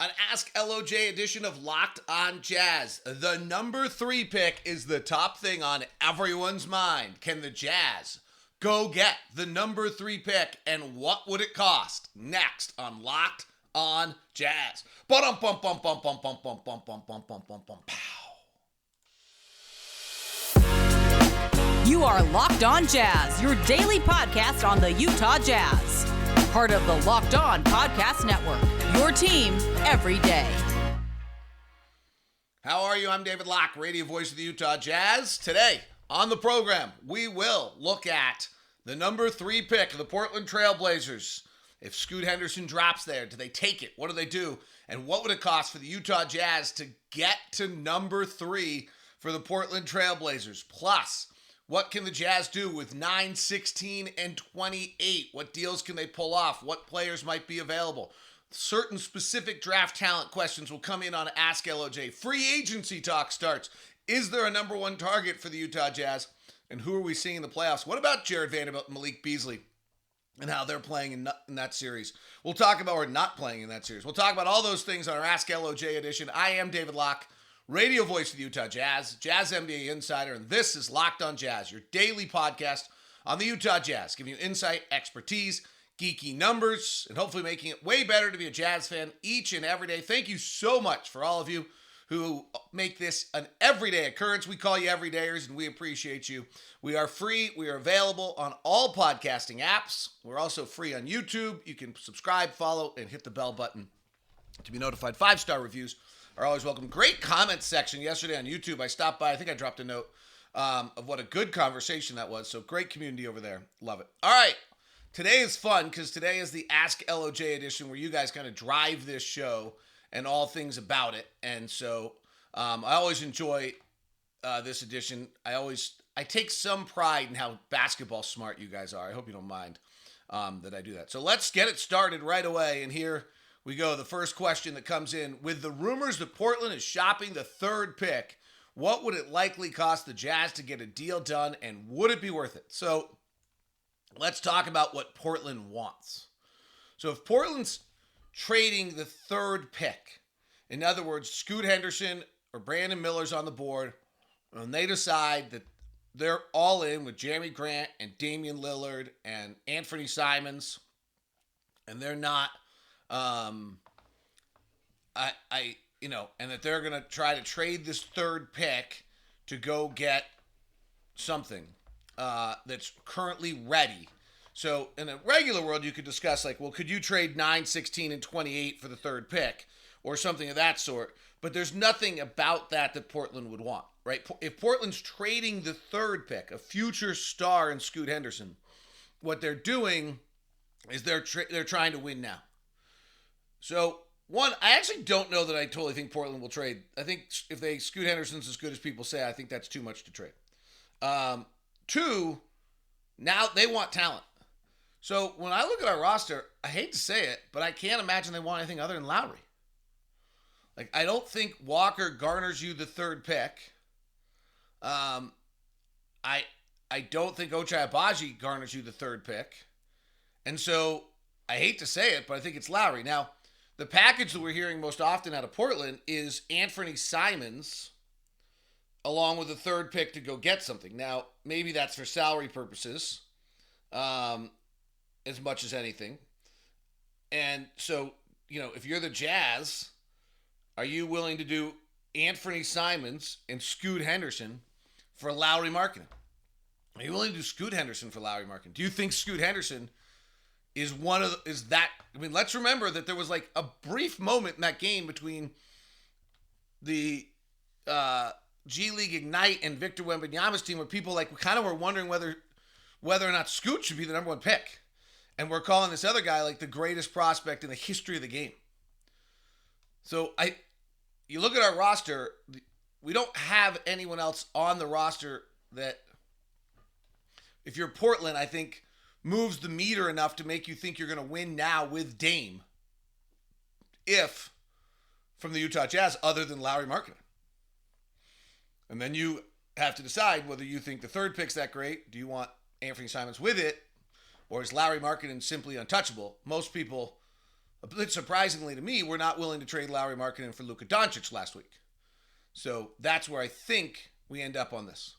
An Ask LOJ edition of Locked on Jazz. The number 3 pick is the top thing on everyone's mind. Can the Jazz go get the number 3 pick, and what would it cost? Next on Locked on Jazz. You are Locked on Jazz, your daily podcast on the Utah Jazz. Part of the Locked On Podcast Network, your team every day. How are you? I'm David Locke, radio voice of the Utah Jazz. Today on the program, we will look at the number 3 pick of the Portland Trailblazers. If Scoot Henderson drops there, do they take it? What do they do? And what would it cost for the Utah Jazz to get to number 3 for the Portland Trailblazers? Plus, what can the Jazz do with 9, 16, and 28? What deals can they pull off? What players might be available? Certain specific draft talent questions will come in on Ask LOJ. Free agency talk starts. Is there a number 1 target for the Utah Jazz? And who are we seeing in the playoffs? What about Jared Vanderbilt and Malik Beasley and how they're playing in that series? We'll talk about, or not playing in that series. We'll talk about all those things on our Ask LOJ edition. I am David Locke, radio voice of the Utah Jazz, Jazz NBA insider, and this is Locked on Jazz, your daily podcast on the Utah Jazz, giving you insight, expertise, geeky numbers, and hopefully making it way better to be a Jazz fan each and every day. Thank you so much for all of you who make this an everyday occurrence. We call you everydayers, and we appreciate you. We are free. We are available on all podcasting apps. We're also free on YouTube. You can subscribe, follow, and hit the bell button to be notified. 5-star reviews are always welcome. Great comment section yesterday on YouTube. I stopped by. I think I dropped a note of what a good conversation that was. So great community over there. Love it. All right. Today is fun because today is the Ask LOJ edition where you guys kind of drive this show and all things about it. And so I always enjoy this edition. I take some pride in how basketball smart you guys are. I hope you don't mind that I do that. So let's get it started right away. And here we go. The first question that comes in: with the rumors that Portland is shopping the 3rd pick, what would it likely cost the Jazz to get a deal done, and would it be worth it? So let's talk about what Portland wants. So if Portland's trading the 3rd pick, in other words, Scoot Henderson or Brandon Miller's on the board, and they decide that they're all in with Jeremy Grant and Damian Lillard and Anthony Simons, and they're not, and that they're going to try to trade this 3rd pick to go get something that's currently ready. So in a regular world, you could discuss like, well, could you trade 9, 16, and 28 for the 3rd pick or something of that sort? But there's nothing about that Portland would want, right? If Portland's trading the 3rd pick, a future star in Scoot Henderson, what they're doing is they're trying to win now. So one, I actually don't know that I totally think Portland will trade. I think if Scoot Henderson's as good as people say, I think that's too much to trade. 2, now they want talent. So when I look at our roster, I hate to say it, but I can't imagine they want anything other than Lowry. Like, I don't think Walker garners you the 3rd pick. I don't think Ochai Agbaji garners you the 3rd pick. And so I hate to say it, but I think it's Lowry. Now, the package that we're hearing most often out of Portland is Anthony Simons along with a 3rd pick to go get something. Now, maybe that's for salary purposes, as much as anything. And so, if you're the Jazz, are you willing to do Anthony Simons and Scoot Henderson for Lowry Markkanen? Are you willing to do Scoot Henderson for Lowry Markkanen? Do you think Scoot Henderson is let's remember that there was like a brief moment in that game between the G League Ignite and Victor Wembanyama's team where people were wondering whether or not Scoot should be the number 1 pick. And we're calling this other guy like the greatest prospect in the history of the game. So you look at our roster, we don't have anyone else on the roster that, if you're Portland, I think moves the meter enough to make you think you're going to win now with Dame, if from the Utah Jazz, other than Lowry Markkanen. And then you have to decide whether you think the 3rd pick's that great. Do you want Anthony Simons with it? Or is Lowry Markkanen simply untouchable? Most people A bit surprisingly to me, we're not willing to trade Lauri Markkanen for Luka Doncic last week. So that's where I think we end up on this.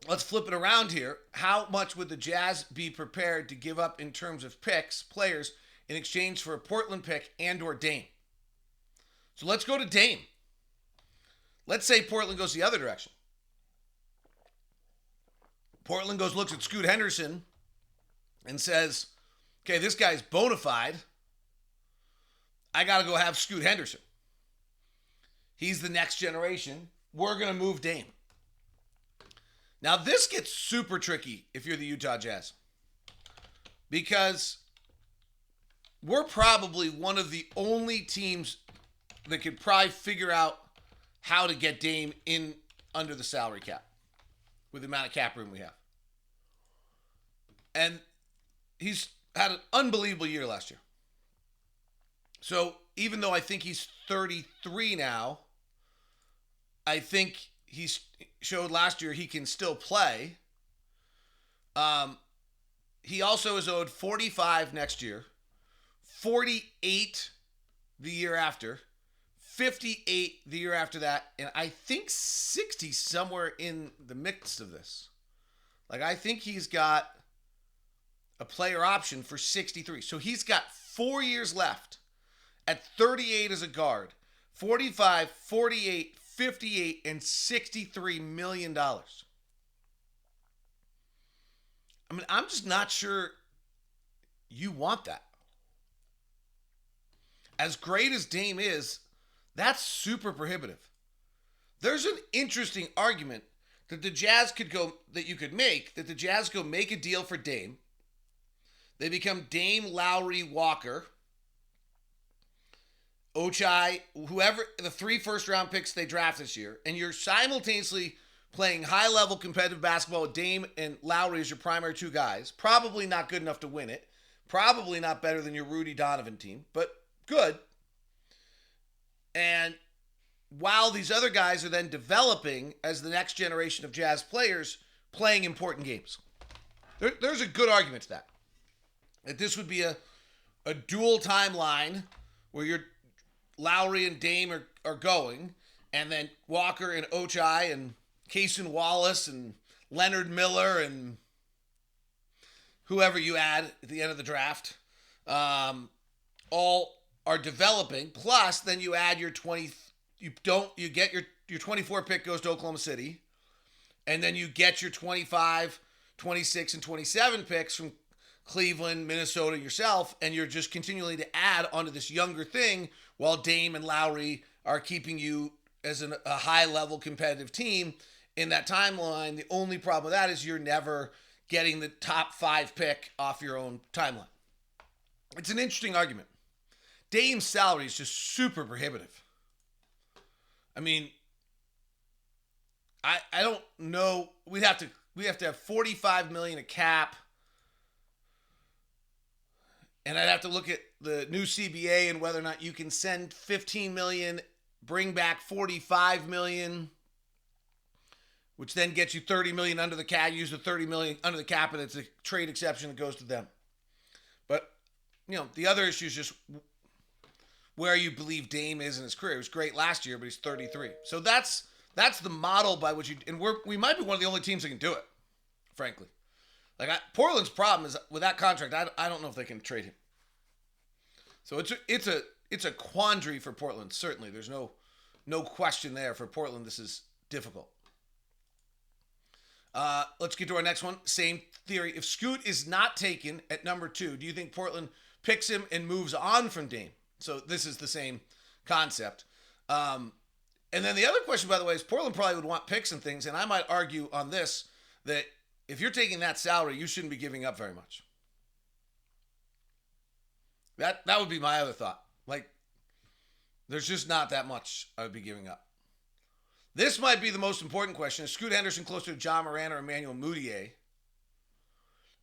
Let's flip it around here. How much would the Jazz be prepared to give up in terms of picks, players, in exchange for a Portland pick and or Dame? So let's go to Dame. Let's say Portland goes the other direction. Portland looks at Scoot Henderson and says, okay, this guy's bona fide. I got to go have Scoot Henderson. He's the next generation. We're going to move Dame. Now, this gets super tricky if you're the Utah Jazz, because we're probably one of the only teams that could probably figure out how to get Dame in under the salary cap with the amount of cap room we have. And he's had an unbelievable year last year. So even though I think he's 33 now, I think he showed last year he can still play. He also is owed 45 next year, 48 the year after, 58 the year after that, and I think 60 somewhere in the mix of this. Like, I think he's got a player option for 63. So he's got 4 years left at 38 as a guard, 45, 48, 58, and $63 million. I mean, I'm just not sure you want that. As great as Dame is, that's super prohibitive. There's an interesting argument that the Jazz could make that the Jazz go make a deal for Dame. They become Dame, Lowry, Walker, Ochai, whoever, the 3 first-round picks they draft this year, and you're simultaneously playing high-level competitive basketball with Dame and Lowry as your primary 2 guys. Probably not good enough to win it. Probably not better than your Rudy Donovan team, but good. And while these other guys are then developing as the next generation of Jazz players, playing important games. There's a good argument to that. That this would be a dual timeline where your Lowry and Dame are going, and then Walker and Ochai and Cason Wallace and Leonard Miller and whoever you add at the end of the draft, all are developing. Plus, then you add your 24 pick goes to Oklahoma City, and then you get your 25, 26, and 27 picks from Cleveland, Minnesota, yourself, and you're just continually to add onto this younger thing while Dame and Lowry are keeping you as a high-level competitive team in that timeline. The only problem with that is you're never getting the top 5 pick off your own timeline. It's an interesting argument. Dame's salary is just super prohibitive. I mean, I don't know. We'd have to have $45 million a cap. And I'd have to look at the new CBA and whether or not you can send $15 million, bring back $45 million, which then gets you $30 million under the cap. Use the $30 million under the cap, and it's a trade exception that goes to them. But, the other issue is just where you believe Dame is in his career. He was great last year, but he's 33. So that's the model by which we might be one of the only teams that can do it, frankly. Portland's problem is with that contract. I don't know if they can trade him. So it's a quandary for Portland. Certainly, there's no question there. For Portland, this is difficult. Let's get to our next one. Same theory. If Scoot is not taken at number 2, do you think Portland picks him and moves on from Dame? So this is the same concept. And then the other question, by the way, is Portland probably would want picks and things, and I might argue on this that if you're taking that salary, you shouldn't be giving up very much. That would be my other thought. There's just not that much I would be giving up. This might be the most important question. Is Scoot Henderson closer to John Moran or Emmanuel Mudiay?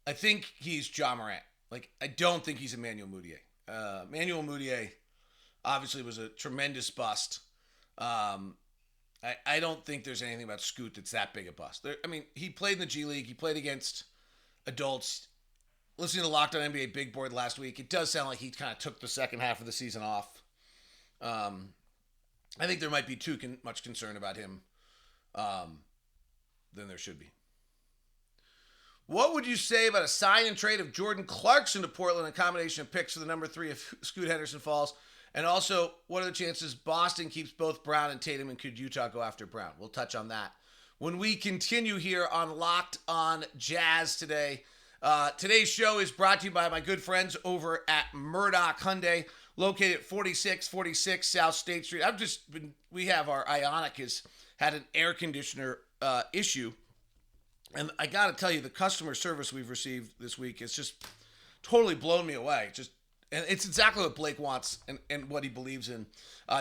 I think he's John Moran. I don't think he's Emmanuel Mudiay. Emmanuel Mudiay obviously was a tremendous bust. I don't think there's anything about Scoot that's that big a bust. He played in the G League. He played against adults. listening to Locked On NBA Big Board last week, it does sound like he kind of took the second half of the season off. I think there might be too much concern about him than there should be. What would you say about a sign and trade of Jordan Clarkson to Portland, a combination of picks for the number 3 if Scoot Henderson falls? And also, what are the chances Boston keeps both Brown and Tatum, and could Utah go after Brown? We'll touch on that when we continue here on Locked On Jazz today. Today's show is brought to you by my good friends over at Murdoch Hyundai, located at 4646 South State Street. We have our Ioniq has had an air conditioner issue. And I got to tell you, the customer service we've received this week has just totally blown me away. And it's exactly what Blake wants and what he believes in.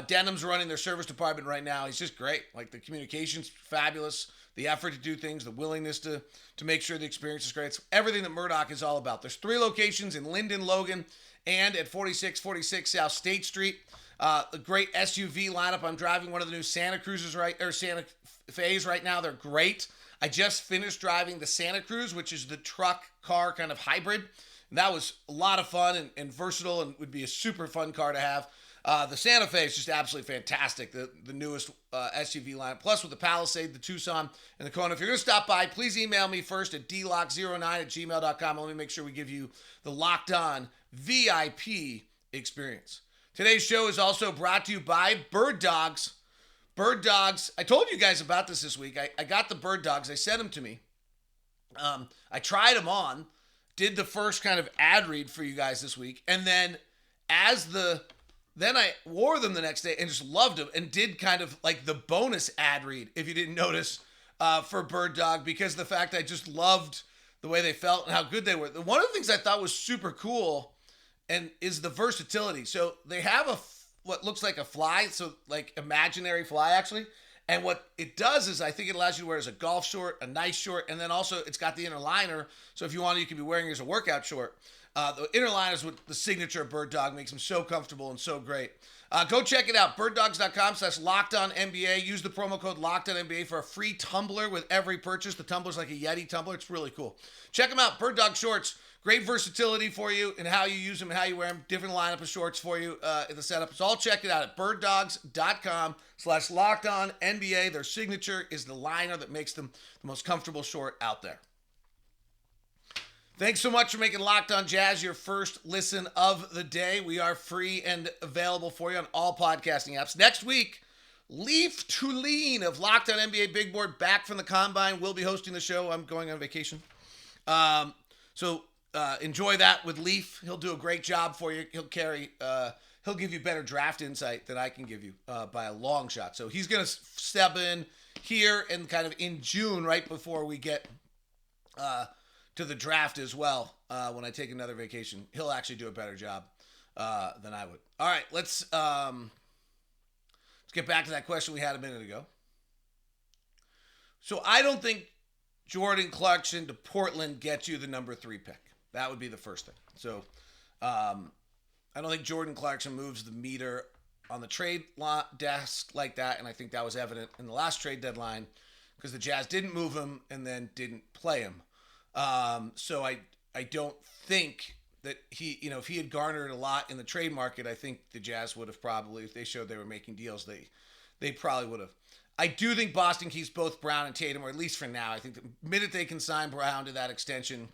Denham's running their service department right now. He's just great. Like, the communication's fabulous, the effort to do things, the willingness to make sure the experience is great. It's everything that Murdoch is all about. There's 3 locations in Linden, Logan, and at 4646 South State Street. A great SUV lineup. I'm driving one of the new Santa Fe's right now. They're great. I just finished driving the Santa Cruz, which is the truck car kind of hybrid. And that was a lot of fun and versatile, and would be a super fun car to have. The Santa Fe is just absolutely fantastic, the newest SUV line. Plus, with the Palisade, the Tucson, and the Kona. If you're going to stop by, please email me first at dlock09@gmail.com. Let me make sure we give you the Locked On VIP experience. Today's show is also brought to you by Bird Dogs. Bird Dogs, I told you guys about this week. I got the Bird Dogs. They sent them to me. I tried them on, did the first kind of ad read for you guys this week, and then I wore them the next day and just loved them, and did kind of like the bonus ad read, if you didn't notice, for Bird Dog, because of the fact I just loved the way they felt and how good they were. One of the things I thought was super cool and is the versatility. So they have what looks like a fly, so like imaginary fly actually. And what it does is I think it allows you to wear as a golf short, a nice short, and then also it's got the inner liner. So if you want, you can be wearing it as a workout short. The inner liner is what the signature of Bird Dog makes them so comfortable and so great. Go check it out, birddogs.com/LockedOnNBA. Use the promo code LockedOnNBA for a free tumbler with every purchase. The tumbler's like a Yeti tumbler. It's really cool. Check them out, Bird Dog shorts. Great versatility for you and how you use them and how you wear them. Different lineup of shorts for you in the setup. So all check it out at birddogs.com/LockedOnNBA. Their signature is the liner that makes them the most comfortable short out there. Thanks so much for making Locked On Jazz your first listen of the day. We are free and available for you on all podcasting apps. Next week, Leaf Tulane of Locked On NBA Big Board back from the Combine. We'll be hosting the show. I'm going on vacation. So enjoy that with Leaf. He'll do a great job for you. He'll give you better draft insight than I can give you by a long shot. So he's going to step in here and kind of in June, right before we get to the draft as well. When I take another vacation, he'll actually do a better job than I would. All right, let's get back to that question we had a minute ago. So I don't think Jordan Clarkson to Portland gets you the number 3 pick. That would be the first thing. So I don't think Jordan Clarkson moves the meter on the trade desk like that, and I think that was evident in the last trade deadline because the Jazz didn't move him and then didn't play him. So I don't think that if he had garnered a lot in the trade market, I think the Jazz would have probably, if they showed they were making deals, they probably would have. I do think Boston keeps both Brown and Tatum, or at least for now. I think the minute they can sign Brown to that extension,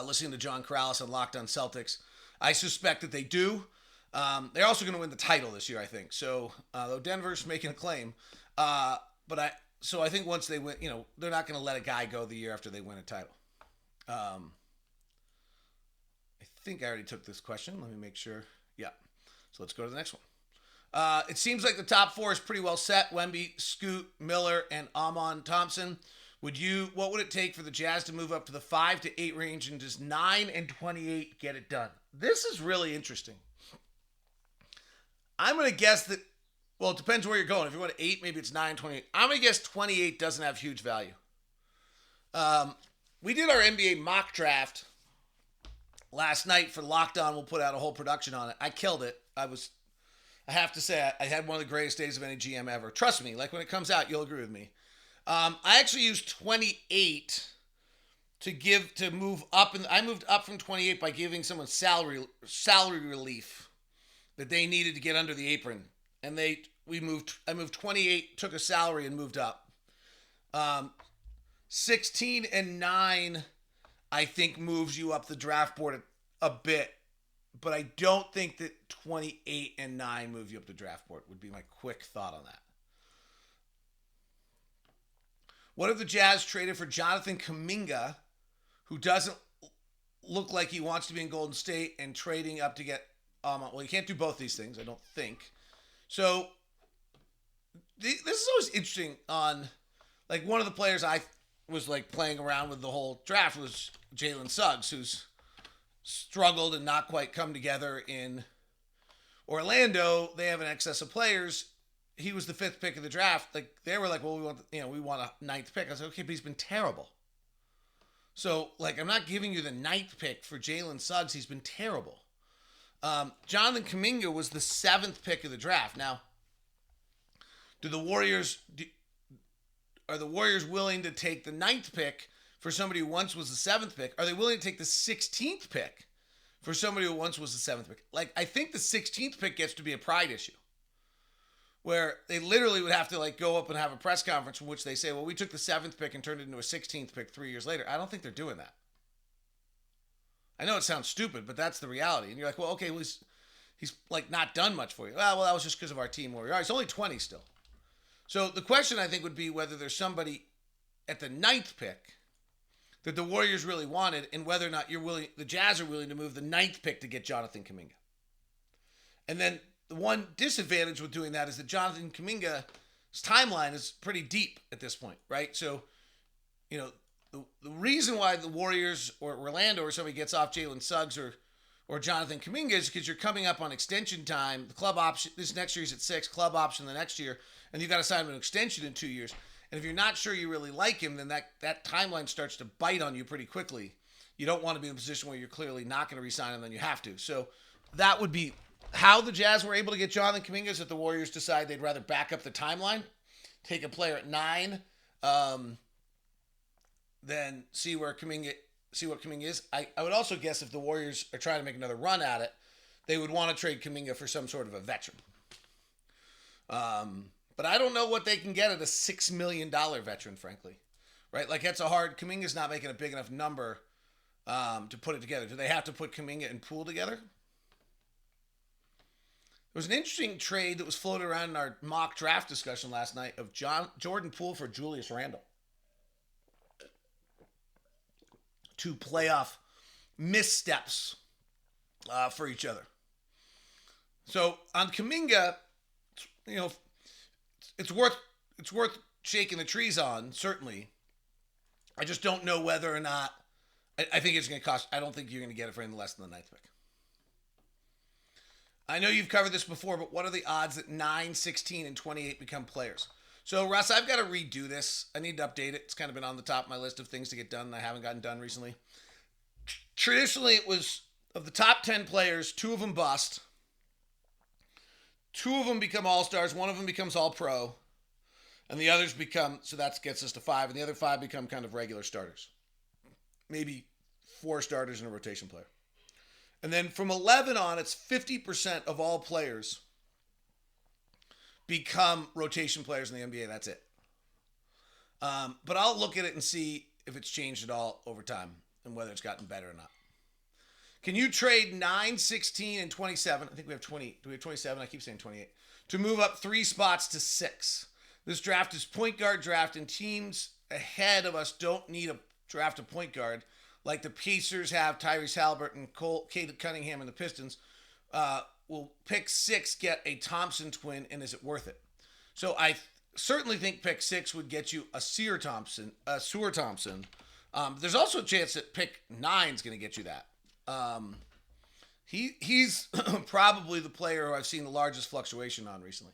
listening to John Corrales on Locked On Celtics, I suspect that they do. They're also going to win the title this year, I think. So, though Denver's making a claim, So I think once they win, they're not going to let a guy go the year after they win a title. I think I already took this question. Let me make sure. Yeah. So let's go to the next one. It seems like the top 4 is pretty well set. Wemby, Scoot, Miller, and Amon Thompson. What would it take for the Jazz to move up to the 5 to 8 range and just 9 and 28 get it done? This is really interesting. I'm going to guess that, well, it depends where you're going. If you want 8, maybe it's 9, 28. I'm going to guess 28 doesn't have huge value. We did our NBA mock draft last night for Locked On. We'll put out a whole production on it. I killed it. I have to say, I had one of the greatest days of any GM ever. Trust me, like when it comes out, you'll agree with me. I actually used 28 to move up, and I moved up from 28 by giving someone salary relief that they needed to get under the apron, and I moved 28, took a salary and moved up. 16 and 9, I think moves you up the draft board a bit, but I don't think that 28 and 9 move you up the draft board. Would be my quick thought on that. What if the Jazz traded for Jonathan Kaminga, who doesn't look like he wants to be in Golden State, and trading up to get well, you can't do both these things, I don't think. So this is always interesting on, like, one of the players I was like playing around with the whole draft was Jalen Suggs, who's struggled and not quite come together in Orlando. They have an excess of players. He was the 5th pick of the draft. Like, they were like, well, we want a 9th pick. I was like, okay, but he's been terrible. So, like, I'm not giving you the 9th pick for Jalen Suggs. He's been terrible. Jonathan Kaminga was the 7th pick of the draft. Now, are the Warriors willing to take the 9th pick for somebody who once was the 7th pick? Are they willing to take the 16th pick for somebody who once was the 7th pick? Like, I think the 16th pick gets to be a pride issue, where they literally would have to, like, go up and have a press conference in which they say, well, we took the 7th pick and turned it into a 16th pick 3 years later. I don't think they're doing that. I know it sounds stupid, but that's the reality. And you're like, well, okay, well, he's like not done much for you. Well, that was just because of our team where we are. He's only 20 still. So the question, I think, would be whether there's somebody at the 9th pick that the Warriors really wanted, and whether or not the Jazz are willing to move the 9th pick to get Jonathan Kaminga. And then the one disadvantage with doing that is that Jonathan Kaminga's timeline is pretty deep at this point, right? So, you know, the reason why the Warriors or Orlando or somebody gets off Jalen Suggs or Jonathan Kaminga is because you're coming up on extension time. The club option, this next year's at 6, club option the next year, and you've got to sign an extension in 2 years. And if you're not sure you really like him, then that timeline starts to bite on you pretty quickly. You don't want to be in a position where you're clearly not going to re-sign him, then you have to. So that would be how the Jazz were able to get Jonathan Kaminga, is that the Warriors decide they'd rather back up the timeline, take a player at 9, then see what Kaminga is. I would also guess if the Warriors are trying to make another run at it, they would want to trade Kaminga for some sort of a veteran. But I don't know what they can get at a $6 million veteran, frankly. Right? Like, that's Kaminga's not making a big enough number to put it together. Do they have to put Kaminga and Poole together? There was an interesting trade that was floated around in our mock draft discussion last night of Jordan Poole for Julius Randle. 2 playoff missteps for each other. So on Kaminga, you know, it's worth shaking the trees on, certainly. I just don't know whether or not I think it's going to cost. I don't think you're going to get it for anything less than the 9th pick. I know you've covered this before, but what are the odds that 9, 16, and 28 become players? So, Russ, I've got to redo this. I need to update it. It's kind of been on the top of my list of things to get done that I haven't gotten done recently. Traditionally, it was, of the top 10 players, 2 of them bust. 2 of them become all-stars. 1 of them becomes all-pro. And the others become, so that gets us to 5, and the other 5 become kind of regular starters. Maybe 4 starters and a rotation player. And then from 11 on, it's 50% of all players become rotation players in the NBA. That's it. But I'll look at it and see if it's changed at all over time and whether it's gotten better or not. Can you trade 9, 16, and 27? I think we have 20. Do we have 27? I keep saying 28. To move up 3 spots to 6. This draft is point guard draft, and teams ahead of us don't need a draft a point guard. Like the Pacers have Tyrese Halliburton, Cade Cunningham, and the Pistons. Will pick 6 get a Thompson twin, and is it worth it? So I certainly think pick 6 would get you a Sewer Thompson. There's also a chance that pick 9 is going to get you that. He's probably the player who I've seen the largest fluctuation on recently.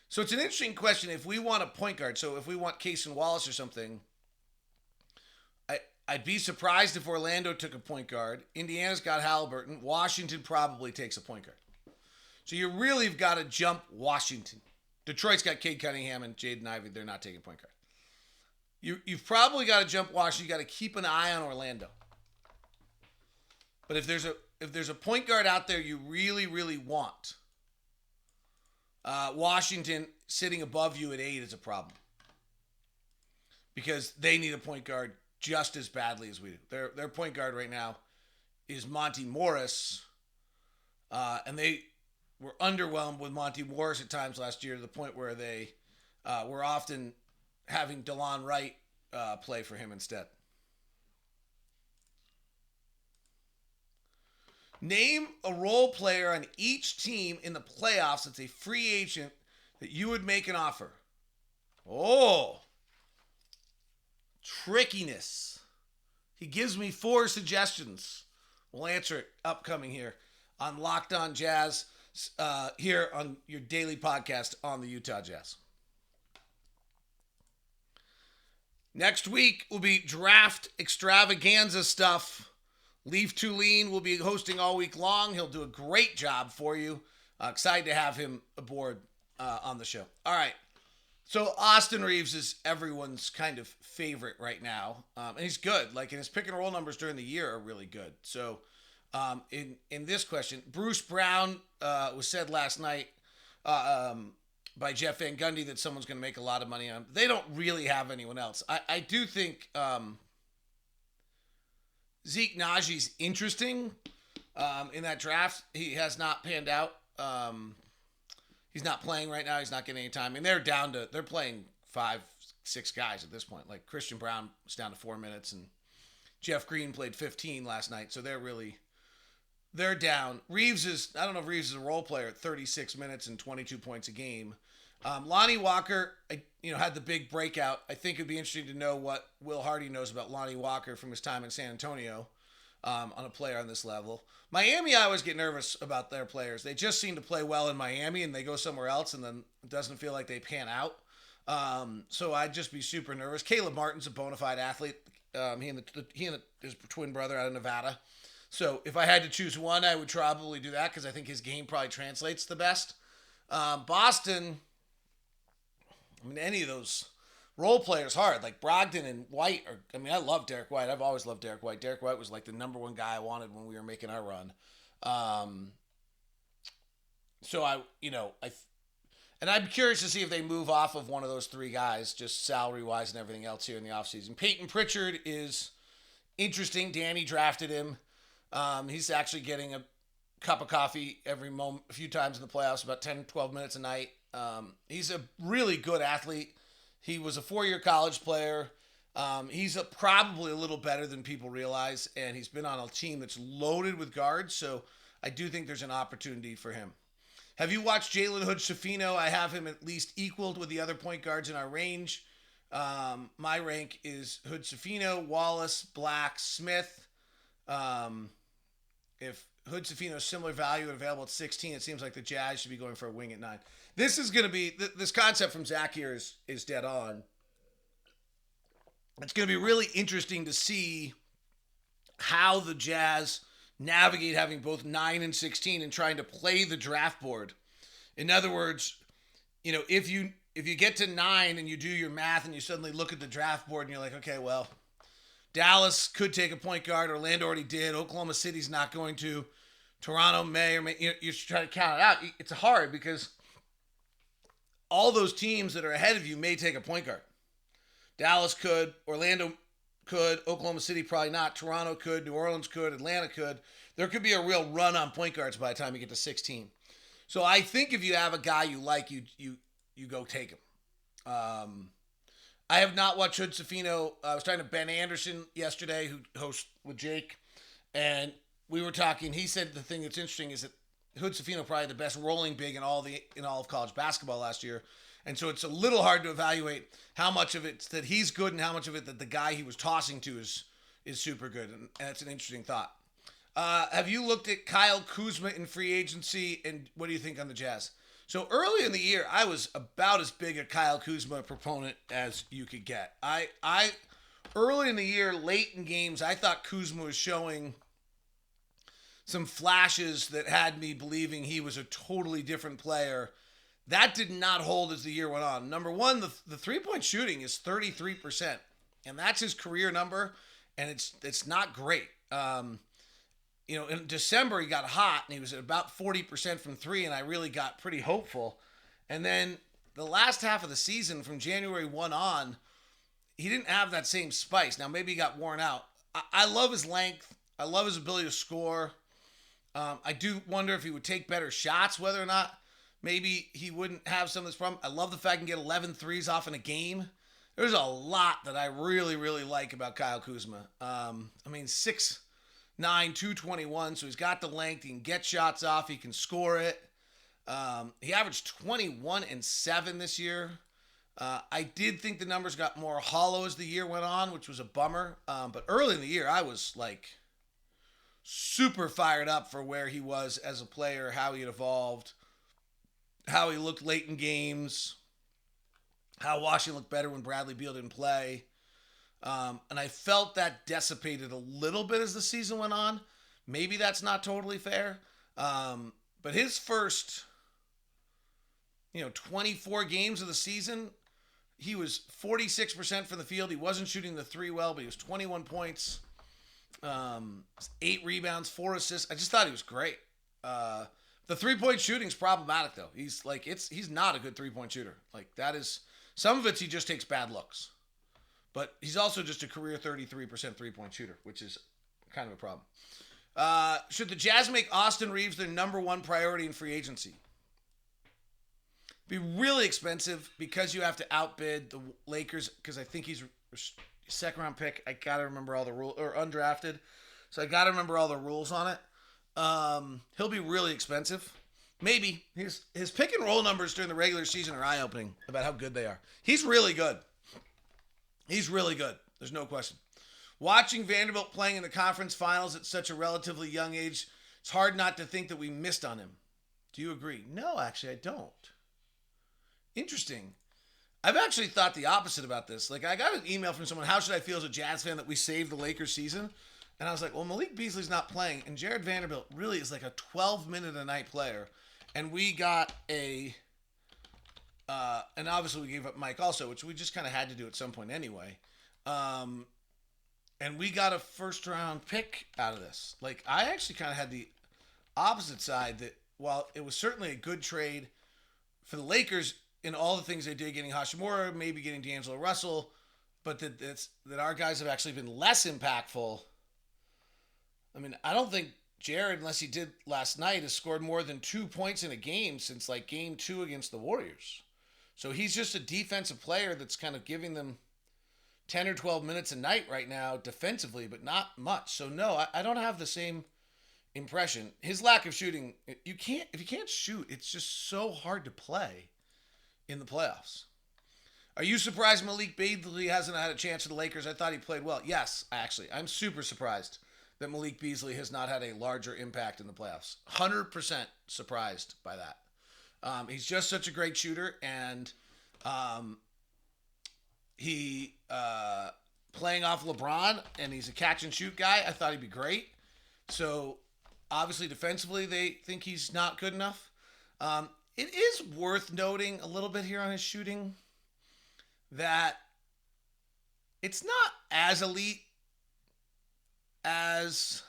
So it's an interesting question. If we want a point guard, so if we want Cason Wallace or something, I'd be surprised if Orlando took a point guard. Indiana's got Halliburton. Washington probably takes a point guard. So you really have got to jump Washington. Detroit's got Cade Cunningham and Jaden Ivey. They're not taking point guard. You've probably got to jump Washington. You got to keep an eye on Orlando. But if there's a point guard out there you really, really want, Washington sitting above you at 8 is a problem. Because they need a point guard just as badly as we do. Their point guard right now is Monty Morris. And they were underwhelmed with Monty Morris at times last year to the point where they were often having DeLon Wright play for him instead. Name a role player on each team in the playoffs that's a free agent that you would make an offer. Oh, trickiness. He gives me 4 suggestions. We'll answer it upcoming here on Locked On Jazz, here on your daily podcast on the Utah Jazz. Next week will be draft extravaganza stuff. Leaf Tulane will be hosting all week long. He'll do a great job for you. Excited to have him aboard on the show. All right. So Austin Reeves is everyone's kind of favorite right now. And he's good. Like, and his pick and roll numbers during the year are really good. So in this question, Bruce Brown was said last night by Jeff Van Gundy that someone's going to make a lot of money on him. They don't really have anyone else. I do think Zeke Najee's interesting in that draft. He has not panned out. He's not playing right now. He's not getting any time. And they're playing 5-6 guys at this point. Like Christian Brown was down to 4 minutes and Jeff Green played 15 last night. So they're down. I don't know if Reeves is a role player at 36 minutes and 22 points a game. Lonnie Walker, had the big breakout. I think it'd be interesting to know what Will Hardy knows about Lonnie Walker from his time in San Antonio on a player on this level. Miami, I always get nervous about their players. They just seem to play well in Miami, and they go somewhere else, and then it doesn't feel like they pan out. So I'd just be super nervous. Caleb Martin's a bona fide athlete. He and his twin brother out of Nevada. So if I had to choose one, I would probably do that because I think his game probably translates the best. Boston, any of those role players hard. Like Brogdon and White I love Derek White. I've always loved Derek White. Derek White was like the number one guy I wanted when we were making our run. So I'm curious to see if they move off of one of those 3 guys, just salary-wise and everything else here in the offseason. Peyton Pritchard is interesting. Danny drafted him. He's actually getting a cup of coffee every moment, a few times in the playoffs, about 10, 12 minutes a night. He's a really good athlete. He was a 4-year college player. He's probably a little better than people realize, and he's been on a team that's loaded with guards, so I do think there's an opportunity for him. Have you watched Jalen Hood-Schifino? I have him at least equaled with the other point guards in our range. My rank is Hood-Schifino, Wallace, Black, Smith. If Hood-Schifino's similar value and available at 16, it seems like the Jazz should be going for a wing at 9. This is going to be, this concept from Zach here is dead on. It's going to be really interesting to see how the Jazz navigate having both 9 and 16 and trying to play the draft board. In other words, if you get to 9 and you do your math and you suddenly look at the draft board and you're like, okay, well, Dallas could take a point guard. Orlando already did. Oklahoma City's not going to. Toronto may you should try to count it out. It's hard because all those teams that are ahead of you may take a point guard. Dallas could, Orlando could, Oklahoma City probably not, Toronto could, New Orleans could, Atlanta could. There could be a real run on point guards by the time you get to 16. So I think if you have a guy you like, you go take him. I have not watched Hood-Schifino. I was talking to Ben Anderson yesterday, who hosts with Jake, and we were talking. He said the thing that's interesting is that Hood-Schifino probably the best rolling big in all of college basketball last year. And so it's a little hard to evaluate how much of it's that he's good and how much of it that the guy he was tossing to is super good. And it's an interesting thought. Have you looked at Kyle Kuzma in free agency, and what do you think on the Jazz? So early in the year, I was about as big a Kyle Kuzma proponent as you could get. I early in the year, late in games, I thought Kuzma was showing some flashes that had me believing he was a totally different player. That did not hold as the year went on. Number one, the three-point shooting is 33%. And that's his career number, and it's not great. In December he got hot, and he was at about 40% from three, and I really got pretty hopeful. And then the last half of the season, from January 1 on, he didn't have that same spice. Now, maybe he got worn out. I love his length. I love his ability to score. I do wonder if he would take better shots, whether or not maybe he wouldn't have some of this problem. I love the fact he can get 11 threes off in a game. There's a lot that I really, really like about Kyle Kuzma. 6'9", 221, so he's got the length. He can get shots off. He can score it. He averaged 21 and 7 this year. I did think the numbers got more hollow as the year went on, which was a bummer. But early in the year, I was super fired up for where he was as a player, how he had evolved, how he looked late in games, how Washington looked better when Bradley Beal didn't play. And I felt that dissipated a little bit as the season went on. Maybe that's not totally fair. But his first, 24 games of the season, he was 46% from the field. He wasn't shooting the three well, but he was 21 points, 8 rebounds, 4 assists. I just thought he was great. The 3-point shooting's problematic though. He's not a good 3-point shooter. That is, some of it he just takes bad looks. But he's also just a career 33% 3-point shooter, which is kind of a problem. Should the Jazz make Austin Reeves their number one priority in free agency? Be really expensive because you have to outbid the Lakers, because I think he's a second-round pick. I got to remember all the rules, or undrafted. So I got to remember all the rules on it. He'll be really expensive. Maybe. His pick and roll numbers during the regular season are eye-opening about how good they are. He's really good. He's really good. There's no question. Watching Vanderbilt playing in the conference finals at such a relatively young age, it's hard not to think that we missed on him. Do you agree? No, actually, I don't. Interesting. I've actually thought the opposite about this. I got an email from someone, how should I feel as a Jazz fan that we saved the Lakers season? And I was like, well, Malik Beasley's not playing, and Jared Vanderbilt really is a 12-minute-a-night player. And we got and obviously we gave up Mike also, which we just kind of had to do at some point anyway. And we got a first-round pick out of this. I actually kind of had the opposite side, that while it was certainly a good trade for the Lakers in all the things they did, getting Hashimura, maybe getting D'Angelo Russell, but that our guys have actually been less impactful. I don't think Jared, unless he did last night, has scored more than 2 points in a game since game 2 against the Warriors. So he's just a defensive player that's kind of giving them 10 or 12 minutes a night right now defensively, but not much. So no, I don't have the same impression. His lack of shooting, if you can't shoot, it's just so hard to play in the playoffs. Are you surprised Malik Beasley hasn't had a chance for the Lakers? I thought he played well. Yes, actually. I'm super surprised that Malik Beasley has not had a larger impact in the playoffs. 100% surprised by that. He's just such a great shooter, and he playing off LeBron, and he's a catch-and-shoot guy. I thought he'd be great. So, obviously, defensively, they think he's not good enough. It is worth noting a little bit here on his shooting that it's not as elite as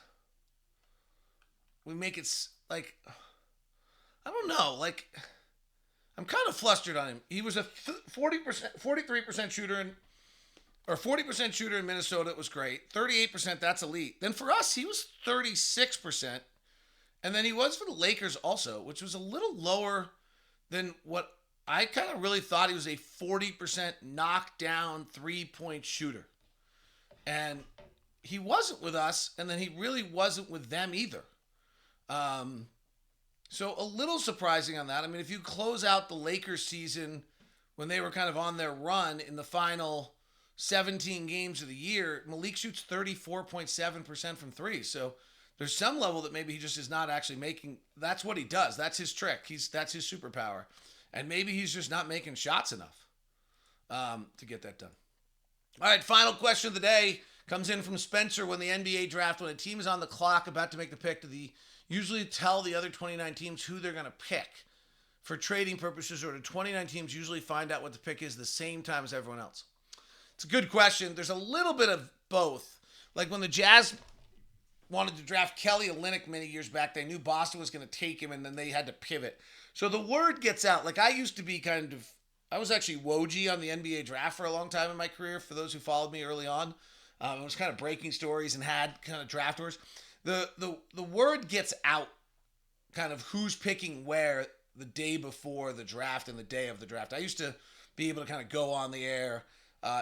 we make it, I don't know, I'm kind of flustered on him. He was a 43% shooter or 40% shooter in Minnesota. It was great. 38%, that's elite. Then for us, he was 36%. And then he was for the Lakers also, which was a little lower than what I kind of really thought. He was a 40% knockdown 3-point shooter. And he wasn't with us, and then he really wasn't with them either. So a little surprising on that. If you close out the Lakers season when they were kind of on their run in the final 17 games of the year, Malik shoots 34.7% from three. So there's some level that maybe he just is not actually making. That's what he does. That's his trick. That's his superpower. And maybe he's just not making shots enough to get that done. All right, final question of the day comes in from Spencer. When the NBA draft, when a team is on the clock about to make the pick, do they usually tell the other 29 teams who they're going to pick for trading purposes, or do 29 teams usually find out what the pick is the same time as everyone else? It's a good question. There's a little bit of both. Like when the Jazz wanted to draft Kelly Olynyk many years back, they knew Boston was going to take him, and then they had to pivot. So the word gets out. Like I used to be I was actually Woj on the NBA draft for a long time in my career, for those who followed me early on. I was kind of breaking stories and had kind of draft wars. The word gets out kind of who's picking where the day before the draft and the day of the draft. I used to be able to kind of go on the air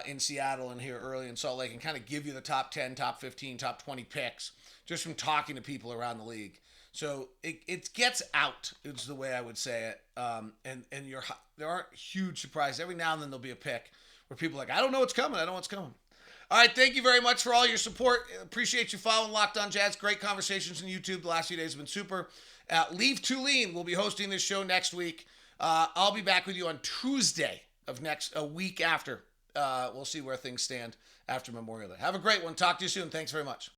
in Seattle and here early in Salt Lake and kind of give you the top 10, top 15, top 20 picks just from talking to people around the league. So it gets out is the way I would say it. And there aren't huge surprises. Every now and then there'll be a pick where people are like, I don't know what's coming. I don't know what's coming. All right, thank you very much for all your support. Appreciate you following Locked On Jazz. Great conversations on YouTube. The last few days have been super. Leave Tulane will be hosting this show next week. I'll be back with you on Tuesday of a week after. We'll see where things stand after Memorial Day. Have a great one. Talk to you soon. Thanks very much.